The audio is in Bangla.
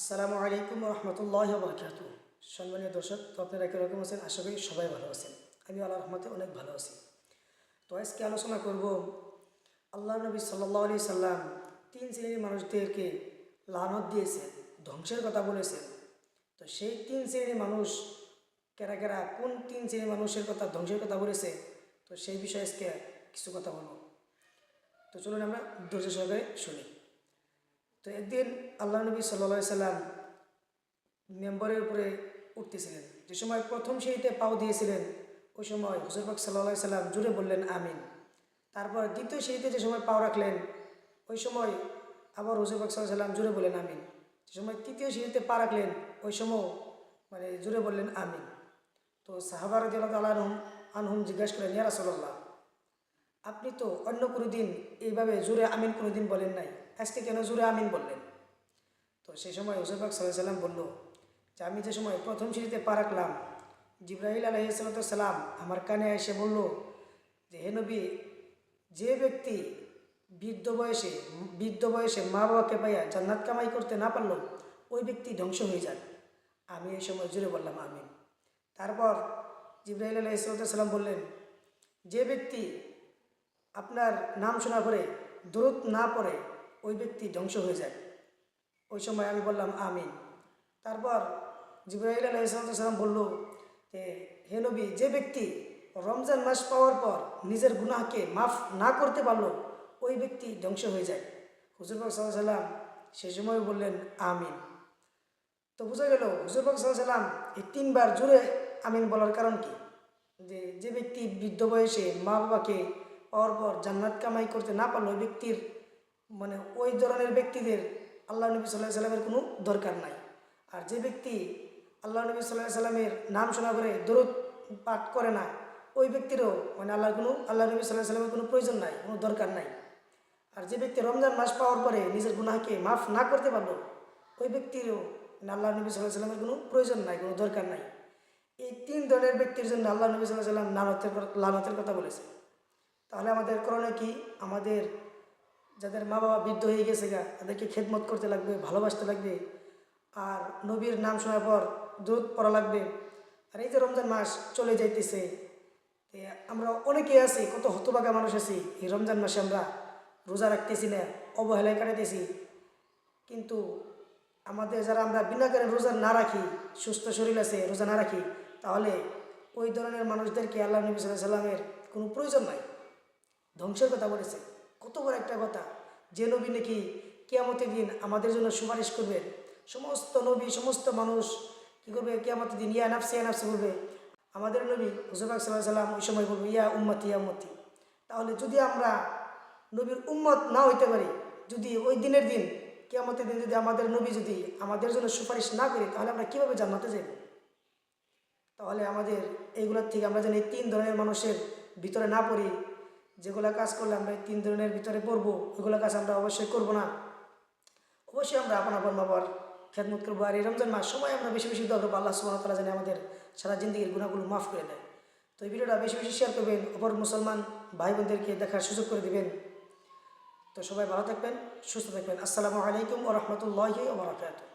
আসসালামু আলাইকুম রহমতুল্লাহ বরকাত। সম্মানীয় দর্শক, তো আপনারা কীরকম আছেন? আশা করি সবাই ভালো আছেন। আমি আল্লাহর রহমতে অনেক ভালো আছি। তো আজকে আলোচনা করব আল্লাহ নবী সাল্লাল্লাহু আলাইহি সাল্লাম তিন শ্রেণীর মানুষদেরকে লানত দিয়েছেন, ধ্বংসের কথা বলেছেন। তো সেই তিন শ্রেণীর মানুষ কেরা কেরা, কোন তিন শ্রেণীর মানুষের কথা ধ্বংসের কথা বলেছে, তো সেই বিষয়ে আজকে কিছু কথা বলব। তো চলুন আমরা ধৈর্য সহকারে শুনি। তো একদিন আল্লাহ নবী সাল্লাল্লাহু আলাইহি সাল্লাম মেম্বরের উপরে উঠতেছিলেন। যে সময় প্রথম সিঁড়িতে পাও দিয়েছিলেন, ওই সময় হুজুর পাক সাল্লাল্লাহু আলাইহি সাল্লাম জুড়ে বললেন আমিন। তারপর দ্বিতীয় সিঁড়িতে যে সময় পাও রাখলেন, ওই সময় আবার হুজুর পাক সাল্লাল্লাহু আলাইহি সাল্লাম জুড়ে বললেন আমিন। যে সময় তৃতীয় সিঁড়িতে পা রাখলেন, ওই সময় জুড়ে বললেন আমিন। তো সাহাবা রাদিয়াল্লাহু তাআলা আনহুম জিজ্ঞাসা করেন, ইয়া রাসূলুল্লাহ, আপনি তো অন্য কোনো দিন এইভাবে জুড়ে আমিন কোনো দিন বলেন নাই, আজকে কেন জুড়ে আমিন বললেন? তো সেই সময় হুজুর পাক সাল্লাল্লাহু আলাইহি সাল্লাম বলল যে আমি যে সময় প্রথম সিঁড়িতে পা রাখলাম, জিবরাইল আলাইহিস সালাম আমার কানে এসে বলল যে হে নবী, যে ব্যক্তি বৃদ্ধ বয়সে মা বাবাকে পাইয়া জান্নাত কামাই করতে না পারল, ওই ব্যক্তি ধ্বংস হয়ে যান। আমি এই সময় জুড়ে বললাম আমিন। তারপর জিবরাইল আলাইহিস সালাম বললেন, যে ব্যক্তি আপনার নাম শোনা করে দরুদ না পড়ে, ওই ব্যক্তি ধ্বংস হয়ে যায়। ওই সময় আমি বললাম আমিন। তারপর জিবরাইল আলাইহিস সালাম বলল যে হে নবী, যে ব্যক্তি রমজান মাস পাওয়ার পর নিজের গুনাহকে মাফ না করতে পারলো, ওই ব্যক্তি ধ্বংস হয়ে যায়। হুজুর পাক সাল্লাল্লাহু আলাইহি সাল্লাম সেই সময় বললেন আমিন। তো বোঝা গেল হুজুর পাক সাল্লাল্লাহু আলাইহি সাল্লাম এই তিনবার জুড়ে আমিন বলার কারণ কি? যে ব্যক্তি বৃদ্ধ বয়সে মা বাবাকে পাওয়ার পর জান্নাত কামাই করতে না পারলো, ওই ব্যক্তির ওই ধরনের ব্যক্তিদের আল্লাহ নবী সাল্লাল্লাহু আলাইহি সাল্লামের কোনো দরকার নাই। আর যে ব্যক্তি আল্লাহ নবী সাল্লাল্লাহু আলাইহি সাল্লামের নাম শোনা করে দরুদ পাঠ করে না, ওই ব্যক্তিরও আল্লাহ নবী সাল্লাল্লাহু আলাইহি সাল্লামের কোনো প্রয়োজন নাই, কোনো দরকার নাই। আর যে ব্যক্তি রমজান মাস পাওয়ার পরে নিজের গুনাহকে মাফ না করতে পারলো, ওই ব্যক্তিরও আল্লাহ নবী সাল্লাল্লাহু আলাইহি সাল্লামের কোনো প্রয়োজন নাই, কোনো দরকার নাই। এই তিন ধরনের ব্যক্তির জন্য আল্লাহ নবী সাল্লাল্লাহু আলাইহি সাল্লাম লানতের কথা বলেছে। তাহলে আমাদের করণীয় কি? আমাদের যাদের মা বাবা বৃদ্ধ হয়ে গেছে তাদেরকে খেদমত করতে লাগবে, ভালোবাসতে লাগবে, আর নবীর নাম শোনার পর দরুদ পড়া লাগবে। আর এই যে রমজান মাস চলে যাইতেছে, আমরা অনেকেই আছি, কত হতভাগা মানুষ আছি, এই রমজান মাসে আমরা রোজা রাখতেছি না, অবহেলায় কাটাইতেছি। কিন্তু আমরা বিনা কারণে রোজা না রাখি, সুস্থ শরীর আছে, রোজা না রাখি, তাহলে ওই ধরনের মানুষদেরকে আল্লাহ নবী সাল্লাল্লাহু আলাইহি সাল্লামের কোনো প্রয়োজন নাই। ধ্বংসের কথা বলেছে, কত বড় একটা কথা! যে নবী নাকি কিয়ামতের দিন আমাদের জন্য সুপারিশ করবেন। সমস্ত নবী, সমস্ত মানুষ কী করবে? কিয়ামতের দিন ইয়া নাফসি বলবে। আমাদের নবী হুজুর পাক সাল্লাল্লাহু আলাইহি সাল্লাম ওই সময় বলবো ইয়া উম্মতি ইয়া উম্মতি। তাহলে যদি আমরা নবীর উম্মত না হইতে পারি, যদি ওই দিনের দিন কিয়ামতের দিন যদি আমাদের নবী যদি আমাদের জন্য সুপারিশ না করি, তাহলে আমরা কীভাবে জান্নাতে যাব? তাহলে আমাদের এইগুলোর থেকে আমরা যেন এই তিন ধরনের মানুষের ভিতরে না পড়ি। যেগুলো কাজ করলে আমরা এই তিন ধরনের ভিতরে পড়বো, ওইগুলো কাজ আমরা অবশ্যই করব না। অবশ্যই আমরা আপন বাবার খেদমত করবো। আর এই রমজান মাস সবাই আমরা বেশি বেশি দোয়া করবো, আল্লাহ সুবহানাহু ওয়া তাআলা যেন আমাদের সারা জিন্দেগির গুনাহগুলো মাফ করে দেয়। তো এই ভিডিওটা বেশি বেশি শেয়ার করবেন, অপর মুসলমান ভাই বোনদেরকে দেখার সুযোগ করে দিবেন। তো সবাই ভালো থাকবেন, সুস্থ থাকবেন। আসসালামু আলাইকুম ওয়া রাহমাতুল্লাহি ওয়া বারাকাতুহু।